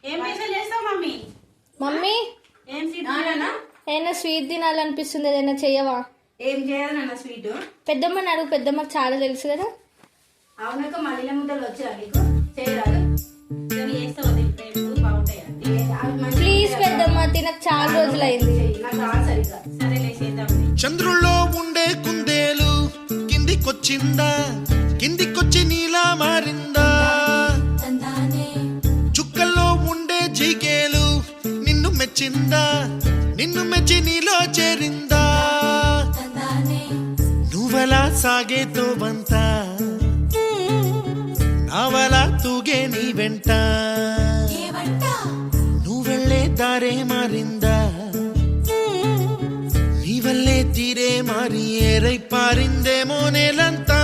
ఏం స్పెషల్ చేస్తావు mummy? Mummy ఏం స్వీట్ తినాలనా? ఏదైనా స్వీట్ తినాలనిపిస్తుంది, ఏదైనా చెయ్యవా? ఏం చేయాలి నాన్న స్వీట్? పెద్దమ్మని అడుగు, పెద్దమ్మకి చాలా తెలుసు కదా. అవునక్క మళ్ళీ ముద్దలు వచ్చా నీకు చేయరాదు? చేస్తావు బాగుంటాయి. ప్లీజ్ పెద్దమ్మ, తినకు చాలా రోజులైంది. నాకు రాదు సరిగ్గా. సరేలే చేద్దాం. చంద్రుల్లో ఉండే కుందేలు కిందికొచ్చిందా, కిందికొచ్చి నీలా మారిందా? చుక్కల్లో ఉండే జీకేలు నిన్ను మెచ్చిందా, నిన్ను మెచ్చి నీలో చేరిందా? నువ్వలా సాగేతో వంత, నావలా తూగే నీ వెంట. నువ్వెళ్ళే దారే మారిందా, నీ వల్లే తీరే మారి ఏరై పారిందేమో నేలంతా.